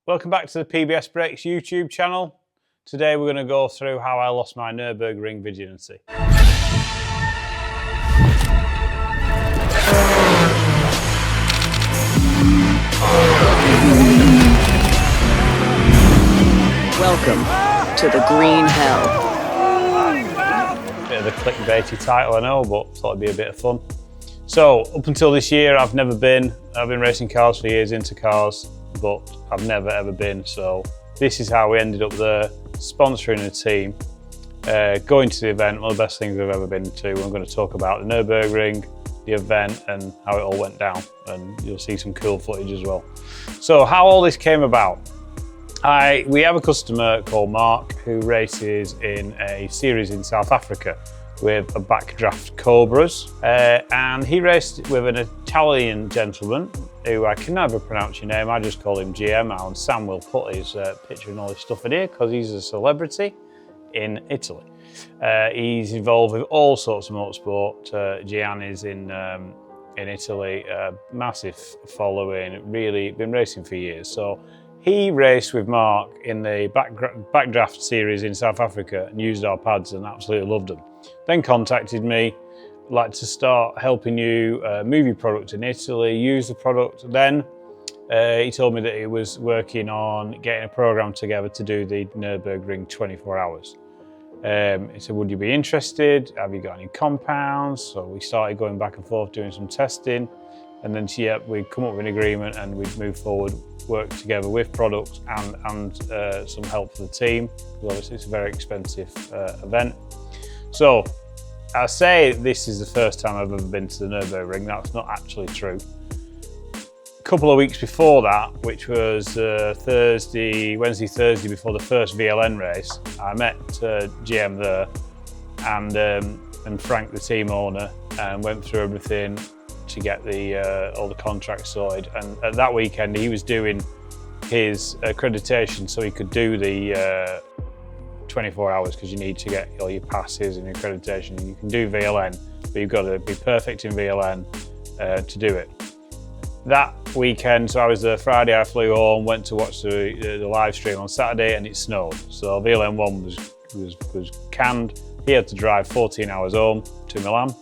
Welcome back to the PBS Brakes YouTube channel. Today we're going to go through how I lost my Nürburgring virginity. Welcome to the Green Hell. Bit of a clickbaity title, I know, but thought it'd be a bit of fun. So, up until this year, I've been racing cars for years, into cars, but I've never ever been. So this is how we ended up there, sponsoring a team, going to the event, one of the best things I've ever been to. I'm going to talk about the Nürburgring, the event, and how it all went down, and you'll see some cool footage as well. So how all this came about. We have a customer called Mark who races in a series in South Africa with a backdraft Cobras, and he raced with an Italian gentleman who I can never pronounce your name, I just call him GM, and Sam will put his picture and all his stuff in here because he's a celebrity in Italy. He's involved with all sorts of motorsport. Gian is in Italy, massive following, really been racing for years. So he raced with Mark in the backdraft series in South Africa and used our pads and absolutely loved them. Then contacted me, like to start helping you move your product in Italy, use the product. Then he told me that he was working on getting a program together to do the Nürburgring 24 hours. He said, would you be interested? Have you got any compounds? So we started going back and forth doing some testing, and then we'd come up with an agreement and we'd move forward, work together with products and some help for the team, because obviously it's a very expensive event. So I say this is the first time I've ever been to the Nürburgring. That's not actually true. A couple of weeks before that, which was Wednesday, Thursday before the first VLN race, I met GM there and Frank, the team owner, and went through everything to get all the contracts sorted. And at that weekend, he was doing his accreditation so he could do the 24 hours, because you need to get all your passes and your accreditation. You can do VLN, but you've got to be perfect in VLN to do it. That weekend, so I was there Friday, I flew home, went to watch the live stream on Saturday, and it snowed. So VLN 1 was canned. He had to drive 14 hours home to Milan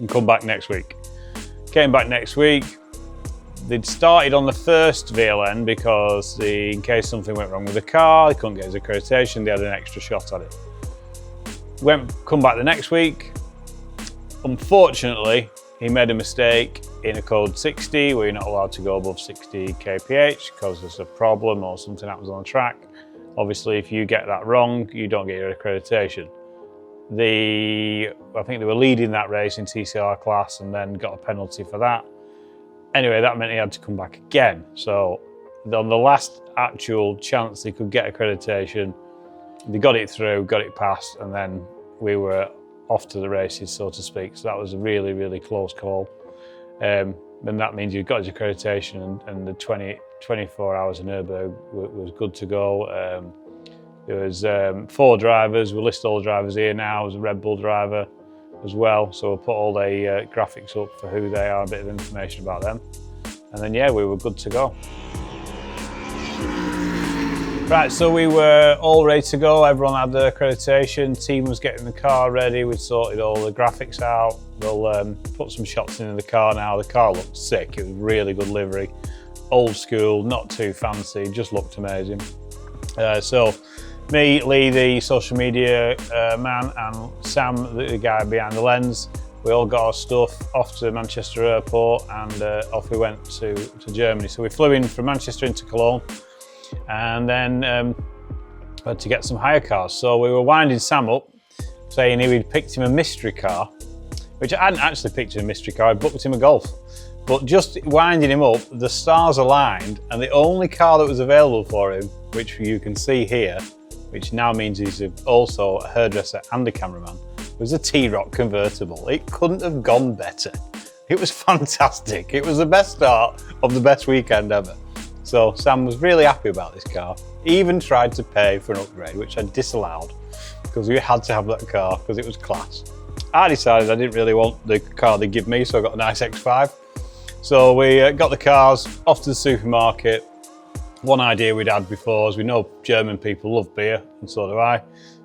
and come back next week. Came back next week. They'd started on the first VLN because in case something went wrong with the car, they couldn't get his accreditation, they had an extra shot at it. Come back the next week. Unfortunately, he made a mistake in a code 60 where you're not allowed to go above 60 kph because there's a problem or something happens on the track. Obviously, if you get that wrong, you don't get your accreditation. I think they were leading that race in TCR class and then got a penalty for that. Anyway, that meant he had to come back again. So on the last actual chance they could get accreditation, they got it through, got it passed, and then we were off to the races, so to speak. So that was a really, really close call. And that means you've got your accreditation, and the 24 hours in Nürburgring was good to go. There was 4 drivers. We'll list all the drivers here now. There was a Red Bull driver as well, so we'll put all the graphics up for who they are, a bit of information about them, and then yeah, we were good to go. Right, so we were all ready to go. Everyone had their accreditation. Team was getting the car ready. We'd sorted all the graphics out. We'll put some shots into the car now. The car looked sick. It was really good livery, old school, not too fancy, just looked amazing. So me, Lee, the social media man, and Sam, the guy behind the lens, we all got our stuff off to Manchester Airport, and off we went to Germany. So we flew in from Manchester into Cologne, and then had to get some hire cars. So we were winding Sam up, saying he'd picked him a mystery car, which I hadn't actually picked him a mystery car, I booked him a Golf. But just winding him up, the stars aligned, and the only car that was available for him, which you can see here, which now means he's also a hairdresser and a cameraman, was a T-Roc convertible. It couldn't have gone better. It was fantastic. It was the best start of the best weekend ever. So Sam was really happy about this car. He even tried to pay for an upgrade, which I disallowed because we had to have that car because it was class. I decided I didn't really want the car they'd give me, so I got a nice X5. So we got the cars off to the supermarket, One idea we'd had before, as we know German people love beer, and so do I,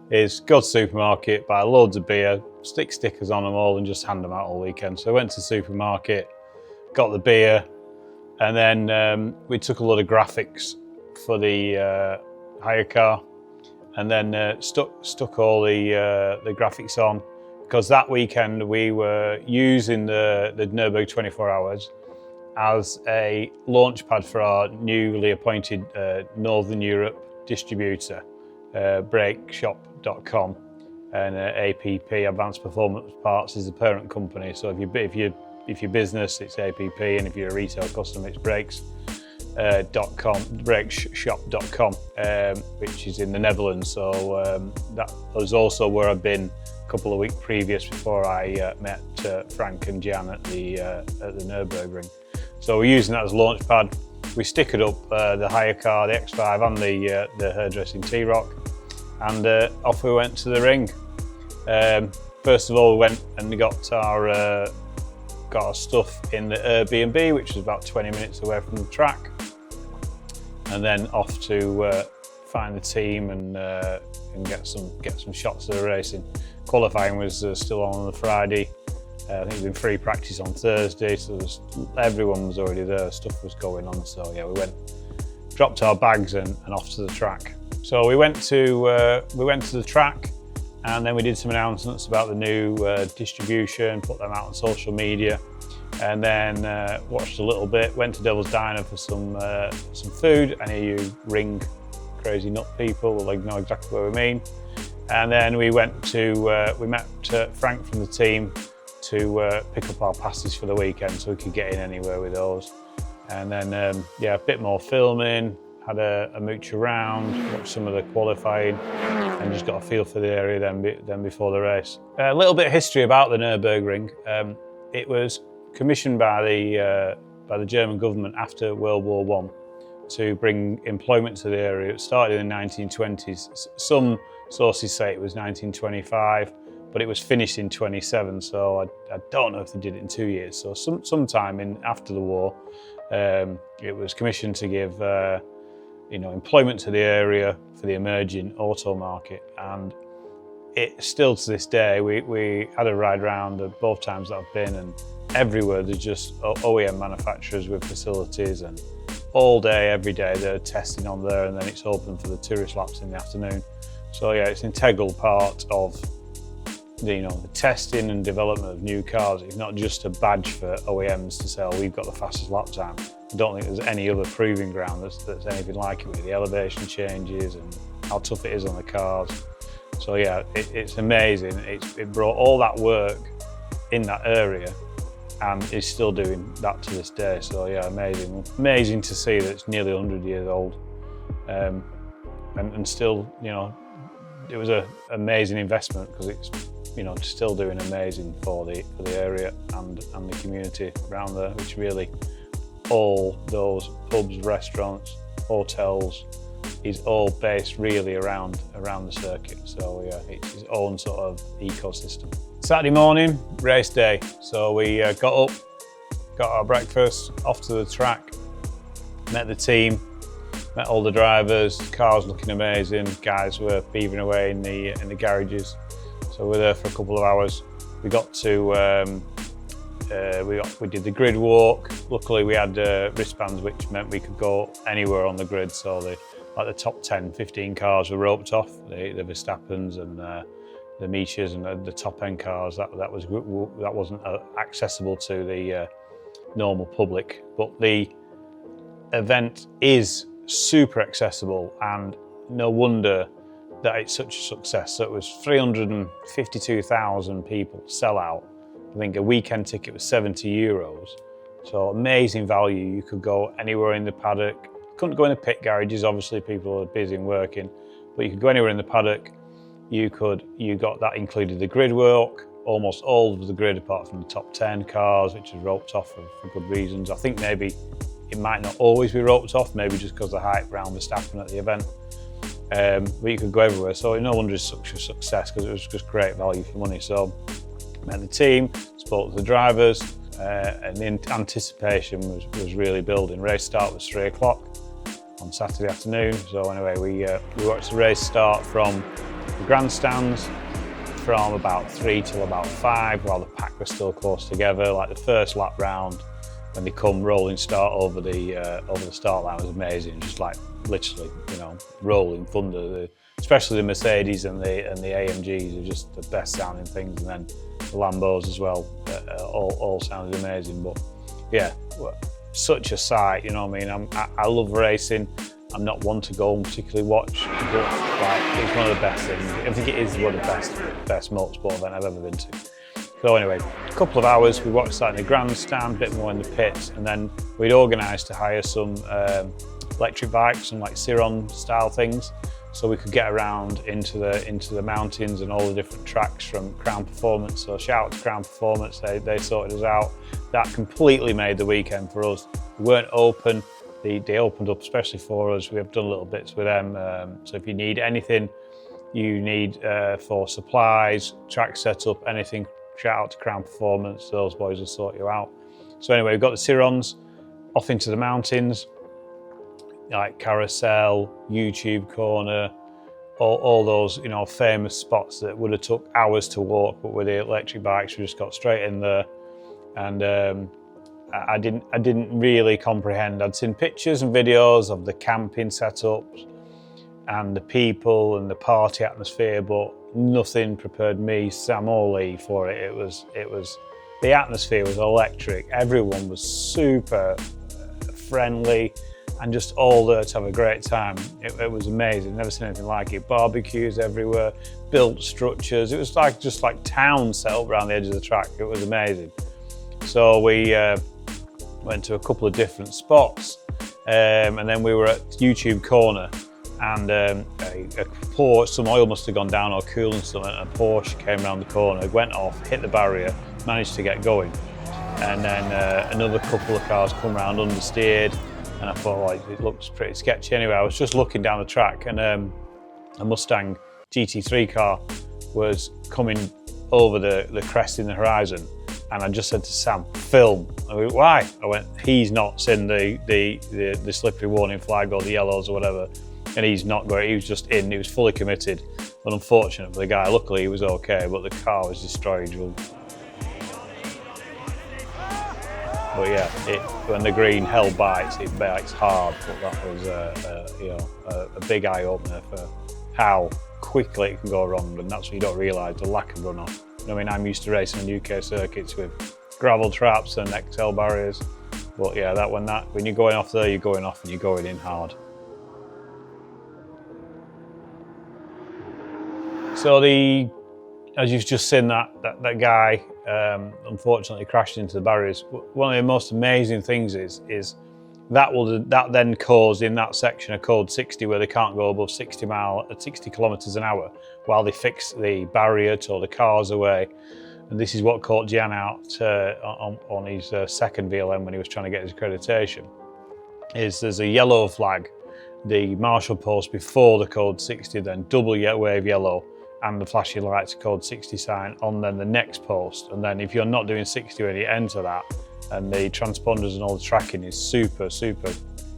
is go to the supermarket, buy loads of beer, stick stickers on them all and just hand them out all weekend. So I went to the supermarket, got the beer, and then we took a lot of graphics for the hire car, and then stuck all the graphics on, because that weekend we were using the Nürburgring 24 hours as a launch pad for our newly appointed Northern Europe distributor, brakeshop.com, and APP, Advanced Performance Parts, is the parent company. So if you're business, it's APP, and if you're a retail customer, it's brakeshop.com, which is in the Netherlands. So that was also where I've been a couple of weeks previous, before I met Frank and Jan at the Nürburgring. So we're using that as a launch pad. We stickered up the hire car, the X5, and the hairdressing T-Rock, and off we went to the ring. First of all, we went and we got our stuff in the Airbnb, which was about 20 minutes away from the track, and then off to find the team and get some shots of the racing. Qualifying was still on the Friday. I think we'd been free practice on Thursday, so everyone was already there, stuff was going on. So yeah, we dropped our bags and off to the track. So we went to the track, and then we did some announcements about the new distribution, put them out on social media, and then watched a little bit, went to Devil's Diner for some food. Any of you ring crazy nut people will know exactly what we mean. And then we met Frank from the team to pick up our passes for the weekend, so we could get in anywhere with those. And then a bit more filming, had a mooch around, watched some of the qualifying, and just got a feel for the area then before the race. A little bit of history about the Nürburgring. It was commissioned by the German government after World War I to bring employment to the area. It started in the 1920s. Some sources say it was 1925, but it was finished in 27, so I don't know if they did it in 2 years. So sometime after the war, it was commissioned to give employment to the area for the emerging auto market. And it still, to this day, we had a ride around both times that I've been, and everywhere there's just OEM manufacturers with facilities, and all day, every day they're testing on there, and then it's open for the tourist laps in the afternoon. So yeah, it's an integral part of the testing and development of new cars. It's not just a badge for OEMs to say, oh, we've got the fastest lap time. I don't think there's any other proving ground that's anything like it, with the elevation changes and how tough it is on the cars. So yeah, it's amazing. It brought all that work in that area and is still doing that to this day. So yeah, amazing to see that it's nearly 100 years old, and still, it was an amazing investment, because it's still doing amazing for the area and the community around there, which really, all those pubs, restaurants, hotels, is all based really around the circuit. So yeah, it's its own sort of ecosystem. Saturday morning, race day. So we got up, got our breakfast, off to the track, met the team, met all the drivers. Cars looking amazing. Guys were beavering away in the garages. So we were there for a couple of hours. We got to we did the grid walk. Luckily we had wristbands, which meant we could go anywhere on the grid. So the top 10, 15 cars were roped off. The Verstappens and the Michas and the top end cars. That wasn't accessible to the normal public. But the event is super accessible, and no wonder that it's such a success. So it was 352,000 people sell out. I think a weekend ticket was €70. So amazing value. You could go anywhere in the paddock. Couldn't go in the pit garages, obviously people are busy and working, but you could go anywhere in the paddock. You got that included the grid walk, almost all of the grid apart from the top 10 cars, which was roped off for good reasons. I think maybe it might not always be roped off, maybe just because of the hype around Verstappen at the event. But you could go everywhere, so no wonder it's such a success, because it was just great value for money. So met the team, spoke to the drivers, and the anticipation was really building. Race start was 3 o'clock. on Saturday afternoon. So anyway, we watched the race start from the grandstands from about 3 till about 5, while the pack was still close together. Like the first lap round, when they come rolling start over the start line, was amazing. Just like literally, you know, rolling thunder. Especially the Mercedes and the AMGs are just the best sounding things, and then the Lambos as well. All sounded amazing. But yeah, such a sight. You know what I mean? I love racing. I'm not one to go and particularly watch, but like, it's one of the best things. I think it is one of the best motorsport event I've ever been to. So anyway, a couple of hours, we watched that in the grandstand, a bit more in the pits, and then we'd organised to hire some electric bikes, some like Ciron style things, so we could get around into the mountains and all the different tracks from Crown Performance. So shout out to Crown Performance, they sorted us out. That completely made the weekend for us. We weren't open. They opened up especially for us. We have done little bits with them. So if you need anything, you need for supplies, track setup, anything, shout out to Crown Performance. Those boys will sort you out. So anyway, we've got the Cirons off into the mountains, like Carousel, YouTube Corner, all those, you know, famous spots that would have took hours to walk, but with the electric bikes, we just got straight in there. And I didn't really comprehend. I'd seen pictures and videos of the camping setups and the people and the party atmosphere, but nothing prepared me, Sam or Lee, for it. It was the atmosphere was electric. Everyone was super friendly and just all there to have a great time. It was amazing. Never seen anything like it. Barbecues everywhere, built structures. It was like just like towns set up around the edge of the track. It was amazing. So we went to a couple of different spots, and then we were at YouTube Corner, and some oil must have gone down or coolant something, and a Porsche came around the corner, went off, hit the barrier, managed to get going, and then another couple of cars come around understeered, and I thought, like, it looks pretty sketchy. Anyway, I was just looking down the track, and a Mustang GT3 car was coming over the crest in the horizon. And I just said to Sam, film. I went, why? I went, he's not seen the slippery warning flag or the yellows or whatever, and he's not going, he was just in, he was fully committed. But unfortunate for the guy, luckily he was okay, but the car was destroyed. But yeah, when the green hell bites, it bites hard, but that was a big eye opener for how quickly it can go wrong, and that's what you don't realise, the lack of runoff. I mean, I'm used to racing on UK circuits with gravel traps and XL barriers, but yeah, when you're going off there, you're going off and you're going in hard. So as you've just seen, that guy unfortunately crashed into the barriers. One of the most amazing things is that then caused in that section a code 60 where they can't go above 60 kilometers an hour while they fix the barrier till the car's away. And this is what caught Gian out on his second VLN when he was trying to get his accreditation. There's a yellow flag, the marshal post before the code 60, then double wave yellow, and the flashing lights code 60 sign on then the next post. And then if you're not doing 60 when you enter that, and the transponders and all the tracking is super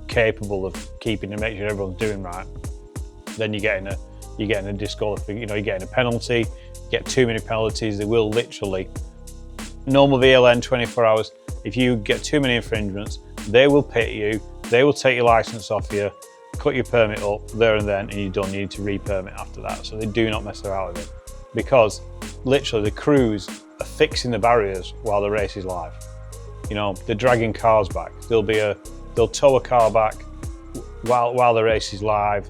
capable of keeping and making sure everyone's doing right, then you're getting a disqualification. You know, you're getting a penalty. You get too many penalties. They will literally, normal VLN 24 hours. If you get too many infringements, they will pit you. They will take your license off you, cut your permit up there and then, and you're done. You need to re-permit after that. So they do not mess around with it, because literally the crews are fixing the barriers while the race is live. You know, they're dragging cars back. They'll tow a car back while the race is live.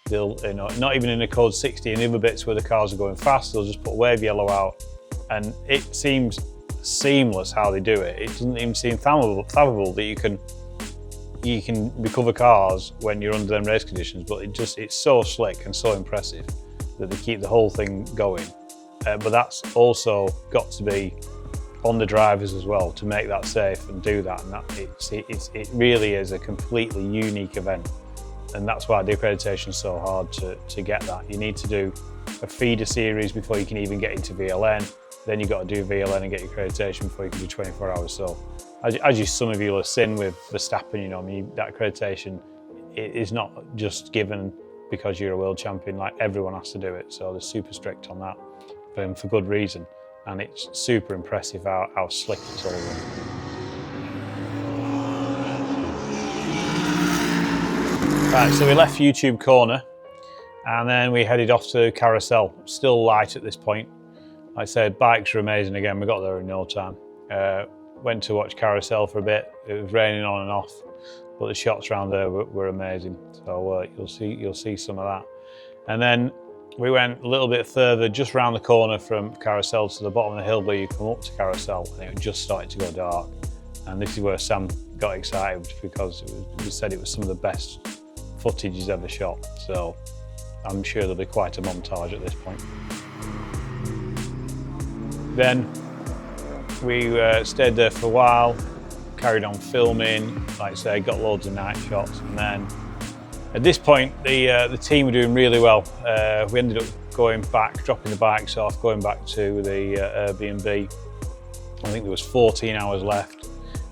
They'll, you know, not even in the code 60 and the other bits where the cars are going fast, they'll just put wave yellow out, and it seems seamless how they do it. It doesn't even seem fathomable that you can recover cars when you're under them race conditions, but it's so slick and so impressive that they keep the whole thing going. But that's also got to be on the drivers as well to make that safe and do that, and it really is a completely unique event, and that's why the accreditation is so hard to get that. You need to do a feeder series before you can even get into VLN, then you've got to do VLN and get your accreditation before you can do 24 hours. So as some of you have seen with Verstappen, you know, I mean, that accreditation it is not just given because you're a world champion, like everyone has to do it. So they're super strict on that for good reason. And it's super impressive how slick it's all done. Right, so we left YouTube corner and then we headed off to Carousel. Still light at this point. Like I said, bikes are amazing again. We got there in no time. Went to watch Carousel for a bit. It was raining on and off, but the shots around there were amazing. So you'll see some of that. And then we went a little bit further, just round the corner from Carousel to the bottom of the hill where you come up to Carousel, and it just started to go dark. And this is where Sam got excited because it was said it was some of the best footage he's ever shot. So I'm sure there'll be quite a montage at this point. Then we stayed there for a while, carried on filming, like I say, got loads of night shots, and then at this point the team were doing really well. We ended up going back, dropping the bikes off, going back to the Airbnb. I think there was 14 hours left.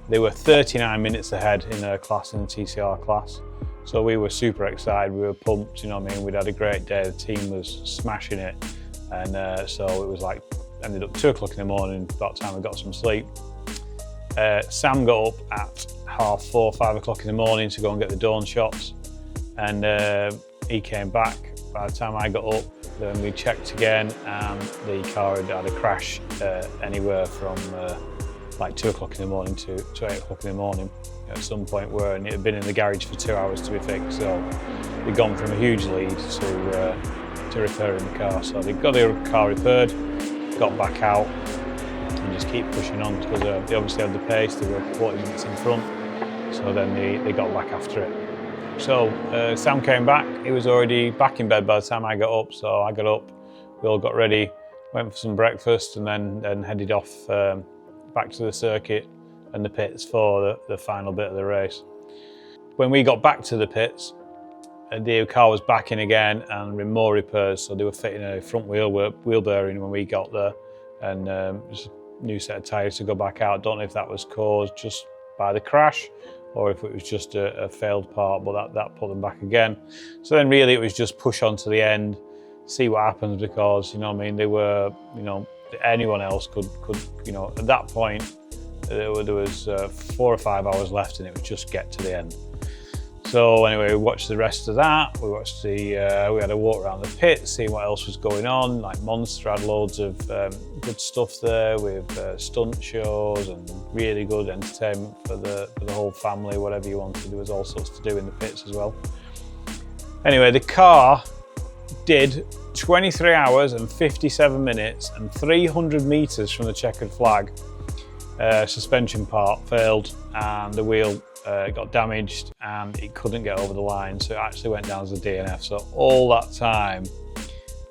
They were 39 minutes ahead in their class, in the TCR class. So we were super excited, we were pumped, you know what I mean? We'd had a great day, the team was smashing it. And so it was like, ended up 2 o'clock in the morning, about the time we got some sleep. Sam got up at 4:30, 5 o'clock in the morning to go and get the dawn shots. And he came back. By the time I got up, then we checked again and the car had a crash anywhere from like 2 o'clock in the morning to 8 o'clock in the morning at some point, where and it had been in the garage for 2 hours to be fixed. So we'd gone from a huge lead to repairing the car. So they got the car repaired, got back out and just keep pushing on because they obviously had the pace, they were 40 minutes in front. So then they got back after it. So Sam came back, he was already back in bed by the time I got up. So I got up, we all got ready, went for some breakfast and then headed off back to the circuit and the pits for the final bit of the race. When we got back to the pits, the car was back in again and with more repairs, so they were fitting a front wheel bearing when we got there, and just a new set of tyres to go back out. Don't know if that was caused just by the crash or if it was just a failed part, but that put them back again. So then really it was just push on to the end, see what happens, because, you know what I mean, they were, you know, anyone else could, you know, at that point, there was 4 or 5 hours left and it was just get to the end. So anyway, we watched the rest of that. We watched we had a walk around the pit, seeing what else was going on. Like Monster had loads of good stuff there with stunt shows and really good entertainment for the whole family, whatever you wanted. There was all sorts to do in the pits as well. Anyway, the car did 23 hours and 57 minutes and 300 meters from the checkered flag. Suspension part failed and the wheel got damaged and it couldn't get over the line, so it actually went down as a DNF. So all that time,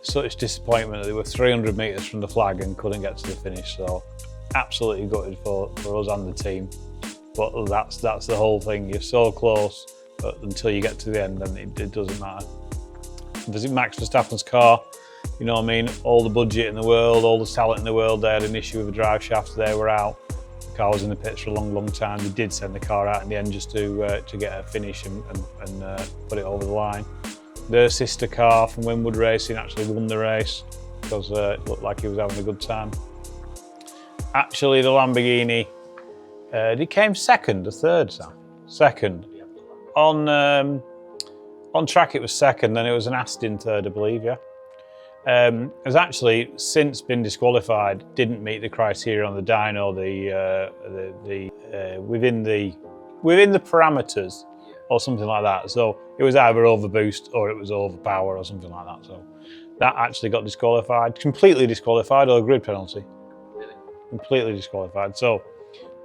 such disappointment that they were 300 meters from the flag and couldn't get to the finish. So absolutely gutted for us and the team. But that's the whole thing. You're so close, but until you get to the end, then it doesn't matter. Visit Max Verstappen's car. You know what I mean? All the budget in the world, all the talent in the world. They had an issue with the drive shaft. They were out. The car was in the pits for a long time. They did send the car out in the end just to get a finish and put it over the line. Their sister car from Winwood Racing actually won the race because it looked like he was having a good time. Actually, the Lamborghini, they came second or third, Sam? Second. On track it was second, then it was an Aston third, I believe, yeah. Has actually since been disqualified, didn't meet the criteria on the dyno, within the parameters or something like that. So it was either overboost or it was overpower or something like that. So that actually got disqualified, completely disqualified, or a grid penalty. Really? Completely disqualified. So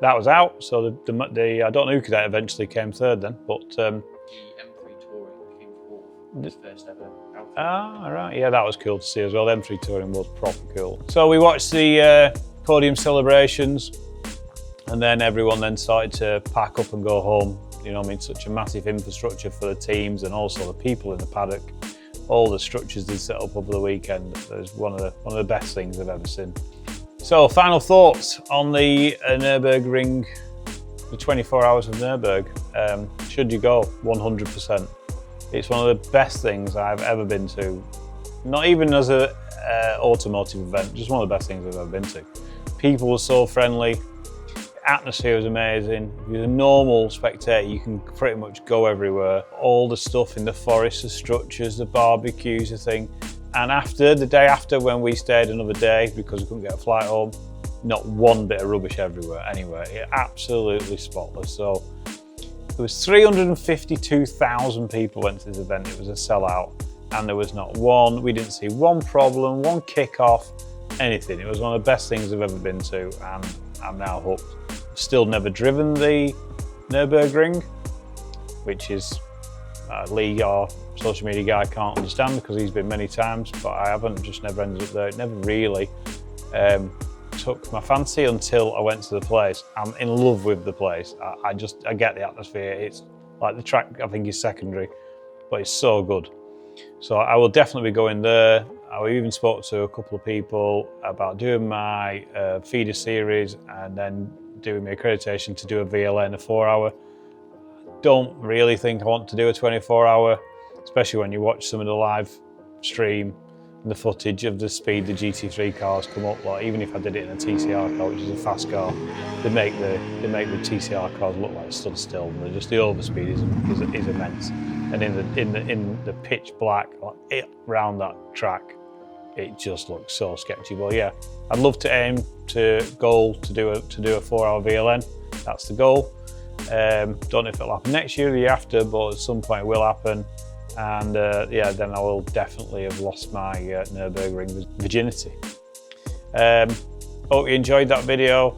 that was out. So the I don't know who eventually came third then, but the M3 Touring came fourth, his first ever. Ah, right, yeah, that was cool to see as well. The M3 Touring was proper cool. So we watched the podium celebrations, and then everyone then started to pack up and go home. You know what I mean? Such a massive infrastructure for the teams and also the people in the paddock. All the structures they set up over the weekend. It was one of the best things I've ever seen. So, final thoughts on the Nürburgring, the 24 hours of Nürburg. Should you go? 100%. It's one of the best things I've ever been to. Not even as an automotive event, just one of the best things I've ever been to. People were so friendly, the atmosphere was amazing. If you're a normal spectator, you can pretty much go everywhere. All the stuff in the forest, the structures, the barbecues, the thing. And the day after, when we stayed another day because we couldn't get a flight home, not one bit of rubbish everywhere anyway. Absolutely spotless. So there was 352,000 people went to this event. It was a sellout, and there was not one, we didn't see one problem, one kick-off, anything. It was one of the best things I've ever been to, and I'm now hooked. Still never driven the Nürburgring, which is Lee, our social media guy, can't understand because he's been many times, but I haven't, just never ended up there. It never really took my fancy until I went to the place. I'm in love with the place. I get the atmosphere. It's like the track, I think, is secondary, but it's so good. So I will definitely be going there. I even spoke to a couple of people about doing my feeder series and then doing my accreditation to do a VLN, a 4-hour. Don't really think I want to do a 24-hour, especially when you watch some of the live stream and the footage of the speed the GT3 cars come up. Like, even if I did it in a TCR car, which is a fast car, they make the TCR cars look like stood still. And just the overspeed is immense. And in the pitch black, like, around that track, it just looks so sketchy. Well, yeah, I'd love to aim to goal to do a 4-hour VLN. That's the goal. Don't know if it'll happen next year or the year after, but at some point it will happen. And yeah, then I will definitely have lost my Nürburgring virginity. Hope you enjoyed that video,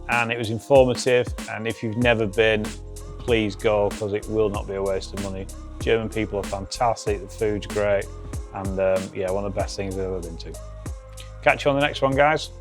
and it was informative. And if you've never been, please go, because it will not be a waste of money. German people are fantastic, the food's great, and yeah, one of the best things I've ever been to. Catch you on the next one, guys.